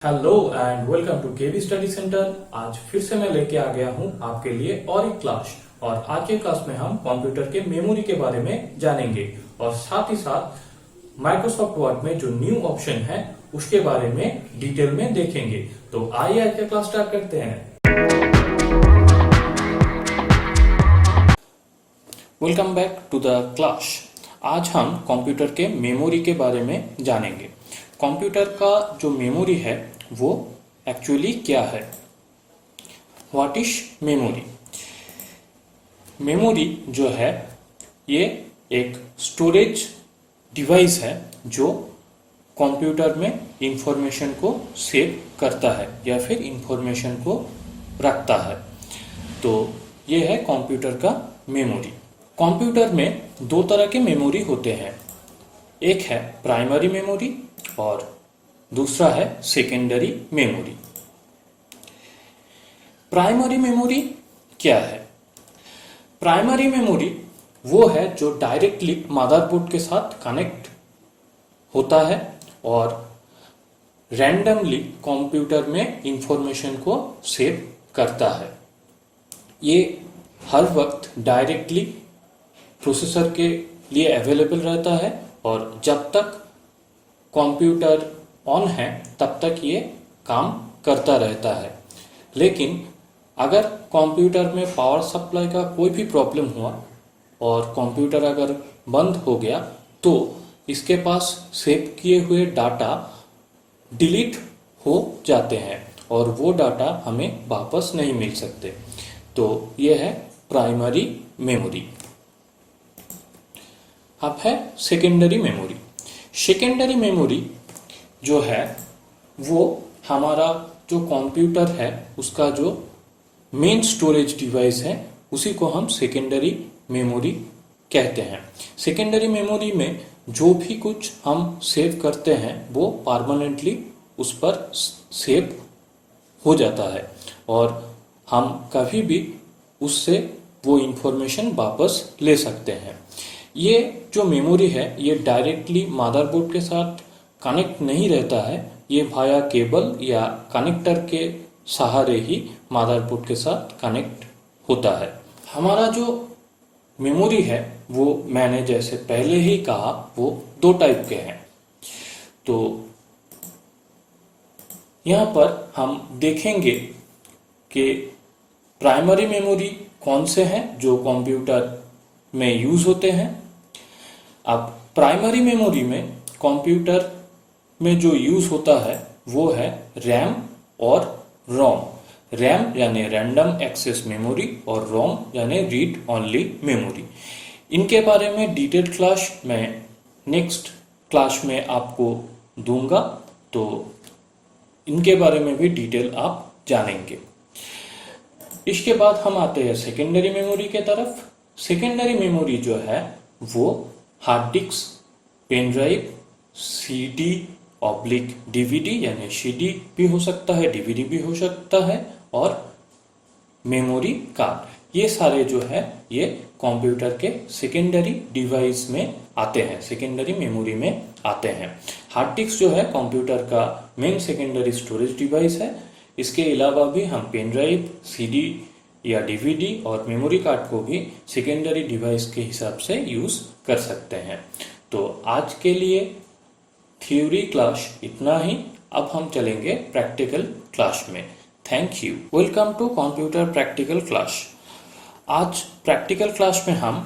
Hello and welcome to KV study centre. आज फिर से मैं लेके आ गया हूँ आपके लिए और एक क्लास। और आज के क्लास में हम कंप्यूटर के मेमोरी के बारे में जानेंगे और साथ ही साथ माइक्रोसॉफ्ट वर्ड में जो न्यू ऑप्शन है उसके बारे में डिटेल में देखेंगे। तो आइए आज का क्लास स्टार्ट करते हैं। Welcome back to the class. आज हम कंप्यूटर के मेमोरी के बारे में जानेंगे। कंप्यूटर का जो मेमोरी है वो एक्चुअली क्या है। What is memory? मेमोरी जो है ये एक स्टोरेज डिवाइस है जो कंप्यूटर में इंफॉर्मेशन को सेव करता है या फिर इंफॉर्मेशन को रखता है। तो ये है कंप्यूटर का मेमोरी। कंप्यूटर में दो तरह के मेमोरी होते हैं, एक है प्राइमरी मेमोरी और दूसरा है सेकेंडरी मेमोरी। प्राइमरी मेमोरी क्या है? प्राइमरी मेमोरी वो है जो डायरेक्टली मदरबोर्ड के साथ कनेक्ट होता है और रैंडमली कंप्यूटर में इंफॉर्मेशन को सेव करता है। ये हर वक्त डायरेक्टली प्रोसेसर के लिए अवेलेबल रहता है और जब तक कंप्यूटर ऑन है तब तक ये काम करता रहता है। लेकिन अगर कंप्यूटर में पावर सप्लाई का कोई भी प्रॉब्लम हुआ और कंप्यूटर अगर बंद हो गया तो इसके पास सेव किए हुए डाटा डिलीट हो जाते हैं और वो डाटा हमें वापस नहीं मिल सकते। तो ये है प्राइमरी मेमोरी। अब है सेकेंडरी मेमोरी। सेकेंडरी मेमोरी जो है वो हमारा जो कंप्यूटर है उसका जो मेन स्टोरेज डिवाइस है उसी को हम सेकेंडरी मेमोरी कहते हैं। सेकेंडरी मेमोरी में जो भी कुछ हम सेव करते हैं वो परमानेंटली उस पर सेव हो जाता है और हम कभी भी उससे वो इंफॉर्मेशन वापस ले सकते हैं। ये जो मेमोरी है ये डायरेक्टली मदरबोर्ड के साथ कनेक्ट नहीं रहता है, ये भाया केबल या कनेक्टर के सहारे ही मदरबोर्ड के साथ कनेक्ट होता है। हमारा जो मेमोरी है वो मैंने जैसे पहले ही कहा वो दो टाइप के हैं। तो यहाँ पर हम देखेंगे कि प्राइमरी मेमोरी कौन से हैं जो कंप्यूटर में यूज होते हैं। अब प्राइमरी मेमोरी में कंप्यूटर में जो यूज होता है वो है रैम और रोम। रैम यानी रैंडम एक्सेस मेमोरी और रोम यानी रीड ओनली मेमोरी। इनके बारे में डिटेल क्लास मैं नेक्स्ट क्लास में आपको दूंगा, तो इनके बारे में भी डिटेल आप जानेंगे। इसके बाद हम आते हैं सेकेंडरी मेमोरी के तरफ। सेकेंडरी मेमोरी जो है वो hard disk, pen drive, CD oblique DVD यानी सीडी भी हो सकता है, डीवीडी भी हो सकता है और मेमोरी कार्ड, ये सारे जो है ये कंप्यूटर के सेकेंडरी डिवाइस में आते हैं, सेकेंडरी मेमोरी में आते हैं। हार्ड डिस्क जो है कंप्यूटर का मेन सेकेंडरी स्टोरेज डिवाइस है। इसके अलावा भी हम पेन ड्राइव, सीडी या डीवीडी और मेमोरी कार्ड को भी सेकेंडरी डिवाइस के हिसाब से यूज कर सकते हैं। तो आज के लिए थ्योरी क्लास इतना ही। अब हम चलेंगे प्रैक्टिकल क्लास में। Thank you. Welcome to computer practical class. आज प्रैक्टिकल क्लास में हम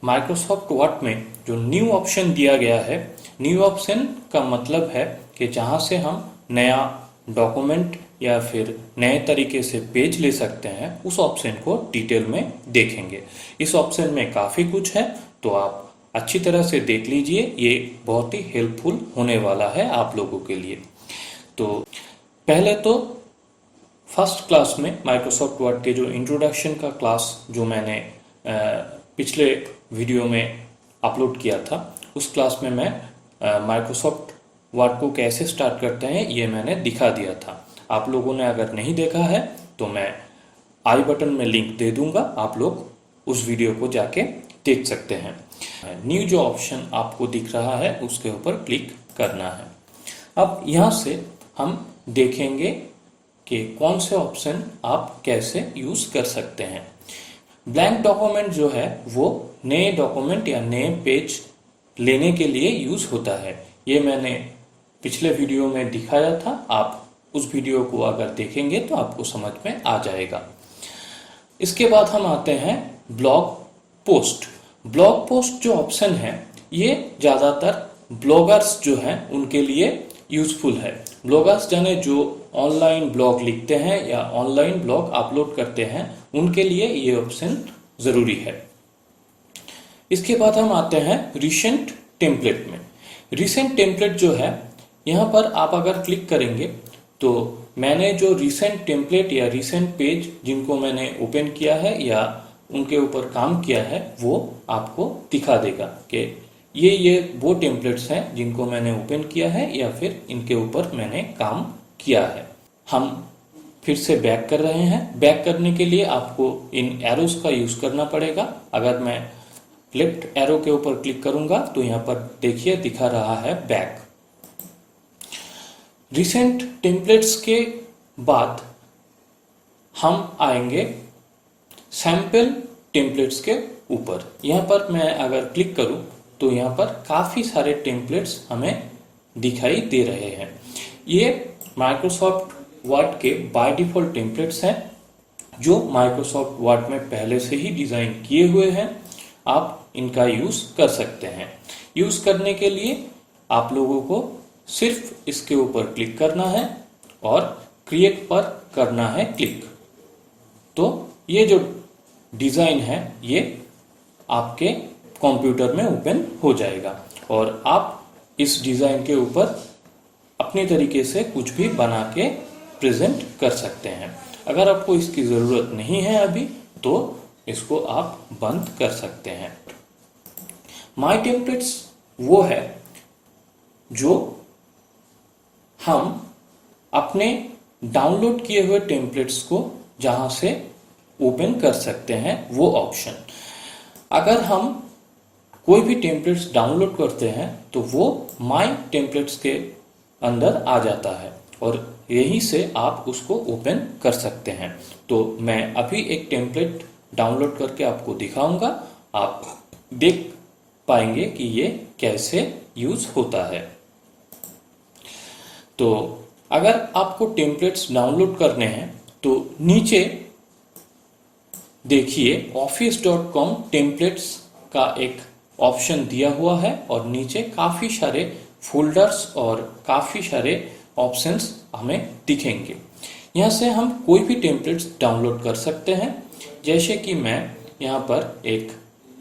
माइक्रोसॉफ्ट वर्ड में जो न्यू ऑप्शन दिया गया है, न्यू ऑप्शन का मतलब है कि जहां से हम नया डॉक्यूमेंट या फिर नए तरीके से पेज ले सकते हैं, उस ऑप्शन को डिटेल में देखेंगे। इस ऑप्शन में काफी कुछ है तो आप अच्छी तरह से देख लीजिए, ये बहुत ही हेल्पफुल होने वाला है आप लोगों के लिए। तो पहले तो फर्स्ट क्लास में माइक्रोसॉफ्ट वर्ड के जो इंट्रोडक्शन का क्लास जो मैंने पिछले वीडियो में अपलोड किया था, उस क्लास में मैं माइक्रोसॉफ्ट वर्ड को कैसे स्टार्ट करते हैं ये मैंने दिखा दिया था। आप लोगों ने अगर नहीं देखा है तो मैं आई बटन में लिंक दे दूंगा, आप लोग उस वीडियो को जाके देख सकते हैं। न्यू जो ऑप्शन आपको दिख रहा है उसके ऊपर क्लिक करना है। अब यहाँ से हम देखेंगे कि कौन से ऑप्शन आप कैसे यूज कर सकते हैं। ब्लैंक डॉक्यूमेंट जो है वो नए डॉक्यूमेंट या नए पेज लेने के लिए यूज होता है। ये मैंने पिछले वीडियो में दिखाया था, आप उस वीडियो को अगर देखेंगे तो आपको समझ में आ जाएगा। इसके बाद हम आते हैं ब्लॉग पोस्ट। ब्लॉग पोस्ट जो ऑप्शन है ये ज्यादातर ब्लॉगर्स जो हैं उनके लिए यूजफुल है। ब्लॉगर्स जाने जो ऑनलाइन ब्लॉग लिखते हैं या ऑनलाइन ब्लॉग अपलोड करते हैं उनके लिए ये ऑप्शन जरूरी है। इसके बाद हम आते हैं रिसेंट टेम्पलेट में। रिसेंट टेम्पलेट जो है यहाँ पर आप अगर क्लिक करेंगे तो मैंने जो रिसेंट टेम्पलेट या रिसेंट पेज जिनको मैंने ओपन किया है या उनके ऊपर काम किया है वो आपको दिखा देगा कि ये वो टेम्पलेट्स हैं जिनको मैंने ओपन किया है या फिर इनके ऊपर मैंने काम किया है। हम फिर से बैक कर रहे हैं। बैक करने के लिए आपको इन एरोस का यूज करना पड़ेगा। अगर मैं लेफ्ट एरो के ऊपर क्लिक करूंगा तो यहाँ पर देखिए दिखा रहा है बैक। रिसेंट टेम्पलेट्स के बाद हम आएंगे सैंपल टेम्पलेट्स के ऊपर। यहाँ पर मैं अगर क्लिक करूं तो यहाँ पर काफी सारे टेम्पलेट्स हमें दिखाई दे रहे हैं। ये माइक्रोसॉफ्ट वर्ड के बाय डिफॉल्ट टेम्पलेट्स हैं जो माइक्रोसॉफ्ट वर्ड में पहले से ही डिजाइन किए हुए हैं। आप इनका यूज कर सकते हैं। यूज करने के लिए आप लोगों को सिर्फ इसके ऊपर क्लिक करना है और क्रिएट पर करना है क्लिक। तो ये जो डिजाइन है ये आपके कंप्यूटर में ओपन हो जाएगा और आप इस डिजाइन के ऊपर अपने तरीके से कुछ भी बना के प्रेजेंट कर सकते हैं। अगर आपको इसकी जरूरत नहीं है अभी तो इसको आप बंद कर सकते हैं। माय टेम्पलेट्स वो है जो हम अपने डाउनलोड किए हुए टेम्पलेट्स को जहां से ओपन कर सकते हैं वो ऑप्शन। अगर हम कोई भी टेम्पलेट्स डाउनलोड करते हैं तो वो माय टेम्पलेट्स के अंदर आ जाता है और यहीं से आप उसको ओपन कर सकते हैं। तो मैं अभी एक टेम्पलेट डाउनलोड करके आपको दिखाऊंगा। आप देख पाएंगे कि ये कैसे यूज होता है। तो अगर आपको टेम्पलेट्स डाउनलोड करने हैं तो नीचे देखिए office.com टेम्पलेट्स का एक ऑप्शन दिया हुआ है और नीचे काफी सारे फोल्डर्स और काफी सारे ऑप्शंस हमें दिखेंगे। यहाँ से हम कोई भी टेम्पलेट्स डाउनलोड कर सकते हैं। जैसे कि मैं यहाँ पर एक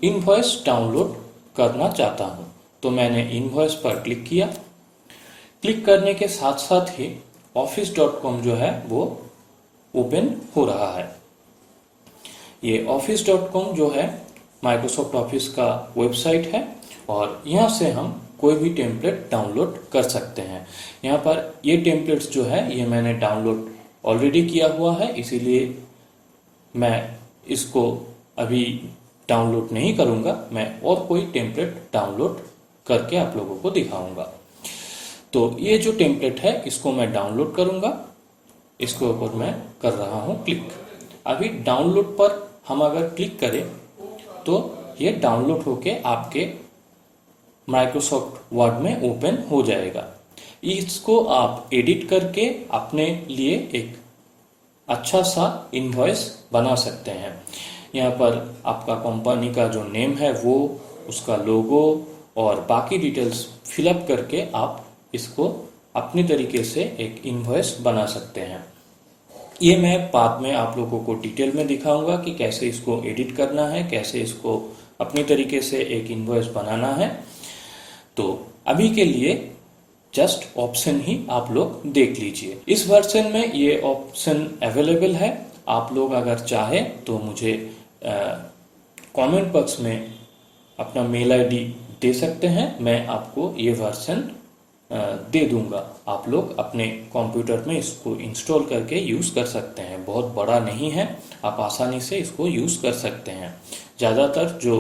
इनवॉइस डाउनलोड करना चाहता हूँ तो मैंने इनवॉइस पर क्लिक किया। क्लिक करने के साथ साथ ही office.com जो है वो ओपन हो रहा है। ये office.com जो है माइक्रोसॉफ्ट ऑफिस का वेबसाइट है और यहाँ से हम कोई भी टेम्पलेट डाउनलोड कर सकते हैं। यहाँ पर ये टेम्पलेट्स जो है ये मैंने डाउनलोड ऑलरेडी किया हुआ है, इसीलिए मैं इसको अभी डाउनलोड नहीं करूँगा। मैं और कोई टेम्पलेट डाउनलोड करके आप लोगों को दिखाऊंगा। तो ये जो टेम्पलेट है इसको मैं डाउनलोड करूंगा। इसके ऊपर मैं कर रहा हूं क्लिक। अभी डाउनलोड पर हम अगर क्लिक करें तो ये डाउनलोड होके आपके माइक्रोसॉफ्ट वर्ड में ओपन हो जाएगा। इसको आप एडिट करके अपने लिए एक अच्छा सा इनवॉइस बना सकते हैं। यहाँ पर आपका कंपनी का जो नेम है वो, उसका लोगो और बाकी डिटेल्स फिलअप करके आप इसको अपनी तरीके से एक इनवॉइस बना सकते हैं। ये मैं बाद में आप लोगों को डिटेल में दिखाऊंगा कि कैसे इसको एडिट करना है, कैसे इसको अपनी तरीके से एक इनवॉइस बनाना है। तो अभी के लिए जस्ट ऑप्शन ही आप लोग देख लीजिए। इस वर्जन में ये ऑप्शन अवेलेबल है। आप लोग अगर चाहे तो मुझे कमेंट बॉक्स में अपना मेल आईडी दे सकते हैं, मैं आपको ये वर्जन दे दूंगा। आप लोग अपने कंप्यूटर में इसको इंस्टॉल करके यूज कर सकते हैं। बहुत बड़ा नहीं है, आप आसानी से इसको यूज कर सकते हैं। ज़्यादातर जो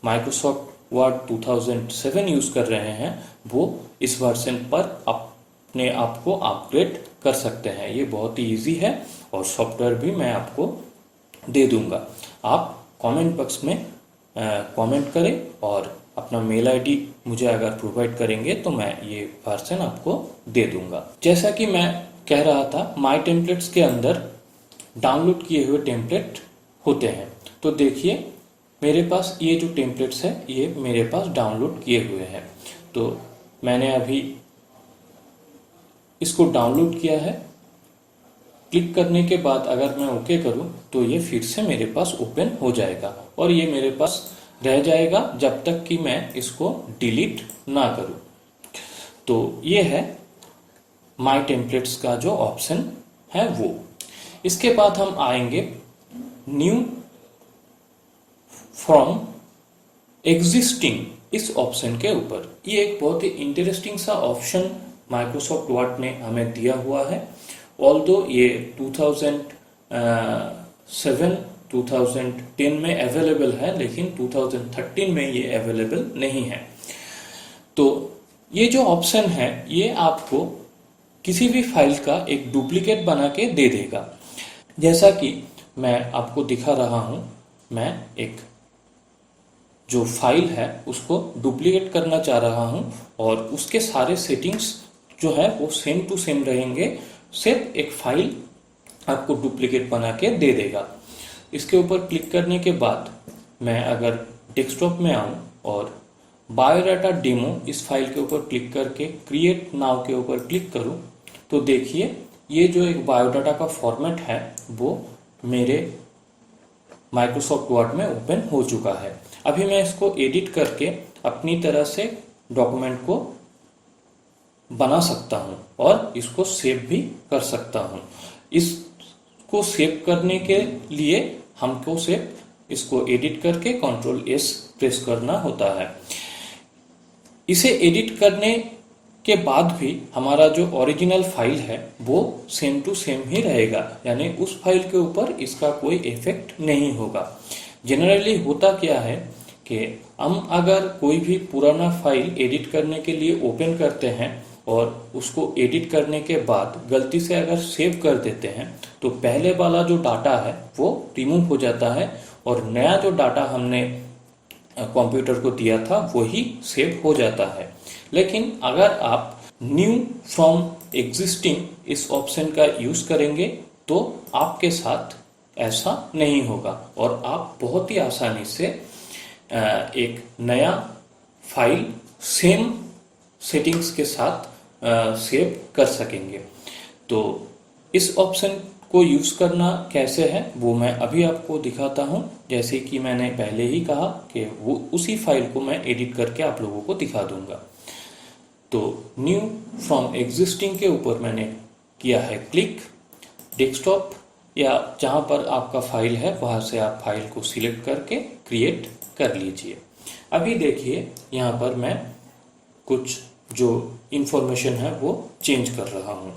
माइक्रोसॉफ्ट वर्ड 2007 यूज कर रहे हैं वो इस वर्जन पर अपने आप को अपग्रेड कर सकते हैं। ये बहुत ही ईजी है और सॉफ्टवेयर भी मैं आपको दे दूंगा। आप कमेंट बॉक्स में कमेंट करें और अपना मेल आईडी मुझे अगर प्रोवाइड करेंगे तो मैं ये वर्जन आपको दे दूंगा। जैसा कि मैं कह रहा था, माय टेम्पलेट्स के अंदर डाउनलोड किए हुए टेम्पलेट होते हैं। तो देखिए मेरे पास ये जो टेम्पलेट्स है ये मेरे पास डाउनलोड किए हुए हैं। तो मैंने अभी इसको डाउनलोड किया है। क्लिक करने के बाद अगर मैं ओके करूं तो ये फिर से मेरे पास ओपन हो जाएगा और ये मेरे पास रह जाएगा जब तक कि मैं इसको डिलीट ना करूं। तो ये है माय टेम्पलेट्स का जो ऑप्शन है वो। इसके बाद हम आएंगे न्यू फ्रॉम एग्जिस्टिंग इस ऑप्शन के ऊपर। ये एक बहुत ही इंटरेस्टिंग सा ऑप्शन माइक्रोसॉफ्ट वर्ड ने हमें दिया हुआ है। ऑल्दो ये 2007 2010 में अवेलेबल है, लेकिन 2013 में ये अवेलेबल नहीं है। तो ये जो ऑप्शन है ये आपको किसी भी फाइल का एक डुप्लीकेट बना के दे देगा। जैसा कि मैं आपको दिखा रहा हूं, मैं एक जो फाइल है उसको डुप्लीकेट करना चाह रहा हूं और उसके सारे सेटिंग्स जो है वो सेम टू सेम रहेंगे। सिर्फ एक फाइल आपको डुप्लीकेट बना के दे देगा। इसके ऊपर क्लिक करने के बाद मैं अगर डेस्कटॉप में आऊं और बायोडाटा डेमो इस फाइल के ऊपर क्लिक करके क्रिएट नाउ के ऊपर क्लिक करूं तो देखिए ये जो एक बायोडाटा का फॉर्मेट है वो मेरे माइक्रोसॉफ्ट वर्ड में ओपन हो चुका है। अभी मैं इसको एडिट करके अपनी तरह से डॉक्यूमेंट को बना सकता हूं और इसको सेव भी कर सकता हूं। इसको सेव करने के लिए हमको सिर्फ इसको एडिट करके Ctrl+S प्रेस करना होता है। इसे एडिट करने के बाद भी हमारा जो ओरिजिनल फाइल है वो सेम टू सेम ही रहेगा, यानी उस फाइल के ऊपर इसका कोई इफेक्ट नहीं होगा। जनरली होता क्या है कि हम अगर कोई भी पुराना फाइल एडिट करने के लिए ओपन करते हैं और उसको एडिट करने के बाद गलती से अगर सेव कर देते हैं तो पहले वाला जो डाटा है वो रिमूव हो जाता है और नया जो डाटा हमने कंप्यूटर को दिया था वही सेव हो जाता है। लेकिन अगर आप न्यू फ्रॉम एग्जिस्टिंग इस ऑप्शन का यूज करेंगे तो आपके साथ ऐसा नहीं होगा और आप बहुत ही आसानी से एक नया फाइल सेम सेटिंग्स के साथ सेव कर सकेंगे। तो इस ऑप्शन को यूज करना कैसे है वो मैं अभी आपको दिखाता हूं। जैसे कि मैंने पहले ही कहा कि वो उसी फाइल को मैं एडिट करके आप लोगों को दिखा दूंगा। तो न्यू फ्रॉम एग्जिस्टिंग के ऊपर मैंने किया है क्लिक। डेस्कटॉप या जहां पर आपका फाइल है वहां से आप फाइल को सिलेक्ट करके क्रिएट कर लीजिए। अभी देखिए यहाँ पर मैं कुछ जो इंफॉर्मेशन है वो चेंज कर रहा हूं।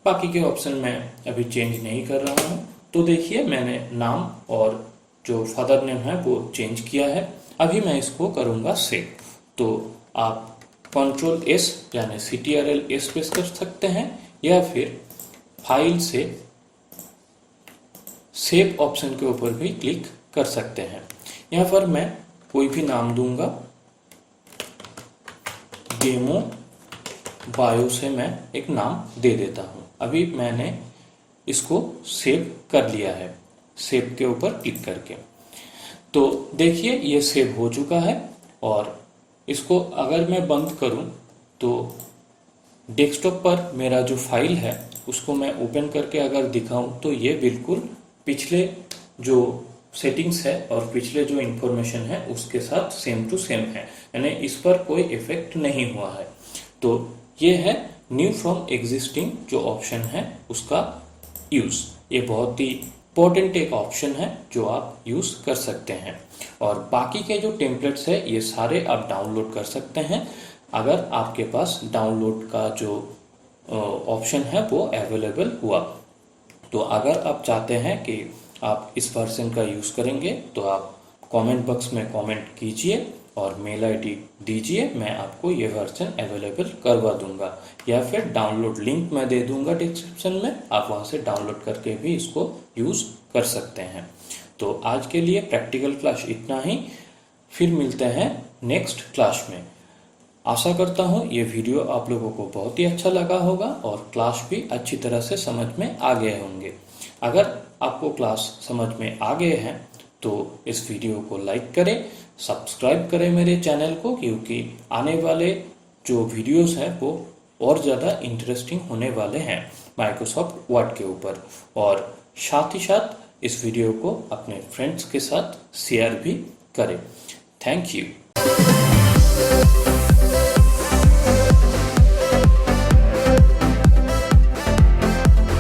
बाकी के ऑप्शन मैं अभी चेंज नहीं कर रहा हूं। तो देखिए मैंने नाम और जो फादर नेम है वो चेंज किया है। अभी मैं इसको करूंगा सेव। तो आप Ctrl+S यानी Ctrl+S प्रेस कर सकते हैं या फिर फाइल से सेव ऑप्शन के ऊपर भी क्लिक कर सकते हैं। यहाँ पर मैं कोई भी नाम दूंगा। डेमो बायो से मैं एक नाम दे देता हूं। अभी मैंने इसको सेव कर लिया है, सेव के ऊपर क्लिक करके। तो देखिए ये सेव हो चुका है और इसको अगर मैं बंद करूं तो डेस्कटॉप पर मेरा जो फाइल है उसको मैं ओपन करके अगर दिखाऊं तो ये बिल्कुल पिछले जो सेटिंग्स है और पिछले जो इंफॉर्मेशन है उसके साथ सेम टू सेम है, यानी इस पर कोई इफेक्ट नहीं हुआ है। तो ये है न्यू फ्रॉम एग्जिस्टिंग जो ऑप्शन है उसका यूज। ये बहुत ही इंपॉर्टेंट एक ऑप्शन है जो आप यूज कर सकते हैं। और बाकी के जो टेम्पलेट्स है ये सारे आप डाउनलोड कर सकते हैं। अगर आपके पास डाउनलोड का जो ऑप्शन है वो अवेलेबल हुआ। तो अगर आप चाहते हैं कि आप इस वर्जन का यूज़ करेंगे तो आप कमेंट बॉक्स में कमेंट कीजिए और मेल आईडी दीजिए, मैं आपको ये वर्जन अवेलेबल करवा दूंगा, या फिर डाउनलोड लिंक मैं दे दूंगा डिस्क्रिप्शन में, आप वहाँ से डाउनलोड करके भी इसको यूज़ कर सकते हैं। तो आज के लिए प्रैक्टिकल क्लास इतना ही, फिर मिलते हैं नेक्स्ट क्लास में। आशा करता हूँ ये वीडियो आप लोगों को बहुत ही अच्छा लगा होगा और क्लास भी अच्छी तरह से समझ में आ गए होंगे। अगर आपको क्लास समझ में आ गए हैं तो इस वीडियो को लाइक करें, सब्सक्राइब करें मेरे चैनल को, क्योंकि आने वाले जो वीडियोस हैं वो और ज़्यादा इंटरेस्टिंग होने वाले हैं माइक्रोसॉफ्ट वर्ड के ऊपर। और साथ ही साथ इस वीडियो को अपने फ्रेंड्स के साथ शेयर भी करें। Thank you.